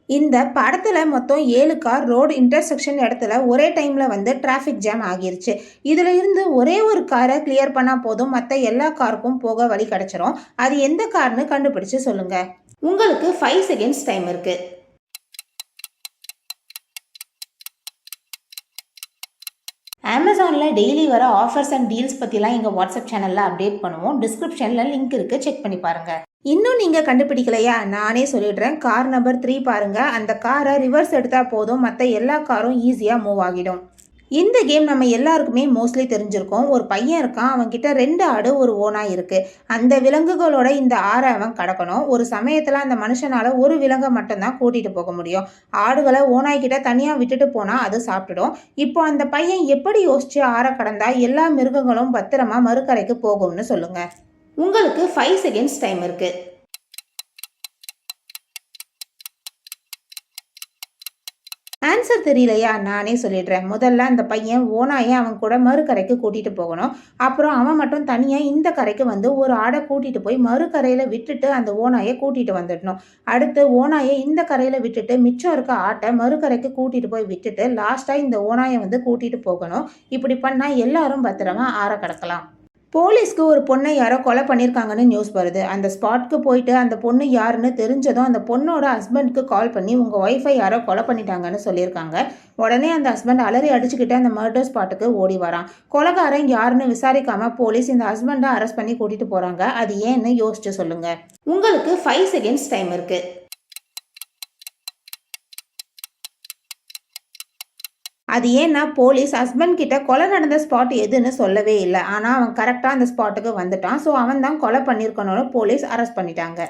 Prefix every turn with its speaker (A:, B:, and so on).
A: இந்த படத்துல மொத்தம் 7 கார் ரோடு இன்டர்செக்ஷன் இடத்துல ஒரே டைம்ல வந்து டிராஃபிக் ஜாம் ஆகிருச்சு. இதுல இருந்து ஒரே ஒரு காரை கிளியர் பண்ணா போதும், மத்த எல்லா காருக்கும் போக வழி கிடைச்சிரும். அது எந்த கார்னு கண்டுபிடிச்சு சொல்லுங்க. உங்களுக்கு 5 செகண்ட்ஸ் டைம் இருக்கு. அமேசானில் டெய்லி வர ஆஃபர்ஸ் அண்ட் டீல்ஸ் பற்றிலாம் எங்கள் வாட்ஸ்அப் சேனலில் அப்டேட் பண்ணுவோம். டிஸ்கிரிப்ஷனில் லிங்க் இருக்குது, செக் பண்ணி பாருங்கள். இன்னும் நீங்கள் கண்டுபிடிக்கலையா? நானே சொல்லிடுறேன். கார் நம்பர் 3 பாருங்கள். அந்த காரை ரிவர்ஸ் எடுத்தால் போதும், மற்ற எல்லா காரும் ஈஸியாக மூவ் ஆகிடும். இந்த கேம் நம்ம எல்லாருக்குமே மோஸ்ட்லி தெரிஞ்சிருக்கோம். ஒரு பையன் இருக்கான், அவன்கிட்ட 2 ஆடு, ஒரு ஓனாய் இருக்கு. அந்த விலங்குகளோட இந்த ஆறை அவன் கடக்கணும். ஒரு சமயத்துல அந்த மனுஷனால ஒரு விலங்கை மட்டும்தான் கூட்டிட்டு போக முடியும். ஆடுகளை ஓனாய்கிட்ட தனியா விட்டுட்டு போனா அது சாப்பிட்டுடும். இப்போ அந்த பையன் எப்படி யோசிச்சு ஆறை கடந்தா எல்லா மிருகங்களும் பத்திரமா மறுக்கரைக்கு போகும்னு சொல்லுங்க. உங்களுக்கு 5 செகண்ட்ஸ் டைம் இருக்கு. ஆன்சர் தெரியலையா? நானே சொல்லிடுறேன். முதல்ல அந்த பையன் ஓனாயை அவன் கூட மறுக்கரைக்கு கூட்டிட்டு போகணும். அப்புறம் அவன் மட்டும் தனியா இந்த கரைக்கு வந்து ஒரு ஆடை கூட்டிட்டு போய் மறுக்கரையில விட்டுட்டு அந்த ஓனாயை கூட்டிட்டு வந்துடணும். அடுத்து ஓனாயை இந்த கரையில விட்டுட்டு மிச்சம் இருக்க ஆட்டை மறுக்கரைக்கு கூட்டிட்டு போய் விட்டுட்டு லாஸ்டா இந்த ஓனாயை வந்து கூட்டிட்டு போகணும். இப்படி பண்ணா எல்லாரும் பத்திரமா ஆற கடக்கலாம். போலீஸ்க்கு ஒரு பொண்ணை யாரோ கொலை பண்ணியிருக்காங்கன்னு நியூஸ் வருது. அந்த ஸ்பாட்க்கு போயிட்டு அந்த பொண்ணு யாருன்னு தெரிஞ்சதும் அந்த பொண்ணோட ஹஸ்பண்ட்க்கு கால் பண்ணி உங்கள் ஒய்ஃபை யாரோ கொலை பண்ணிட்டாங்கன்னு சொல்லியிருக்காங்க. உடனே அந்த ஹஸ்பண்ட் அலறி அடிச்சுக்கிட்டு அந்த மர்டர் ஸ்பாட்டுக்கு ஓடி வரான். கொலைகாரன் யாருன்னு விசாரிக்காம போலீஸ் இந்த ஹஸ்பண்டை அரெஸ்ட் பண்ணி கூட்டிட்டு போறாங்க. அது ஏன்னு யோசிச்சு சொல்லுங்க. உங்களுக்கு 5 செகண்ட்ஸ் டைம் இருக்கு. அது ஏன்னா போலீஸ் ஹஸ்பண்ட் கிட்ட கொலை நடந்த ஸ்பாட் எதுன்னு சொல்லவே இல்லை. ஆனால் அவன் கரெக்டாக அந்த ஸ்பாட்டுக்கு வந்துட்டான். ஸோ அவன் தான் கொலை பண்ணியிருக்கணும்னு போலீஸ் அரெஸ்ட் பண்ணிட்டாங்க.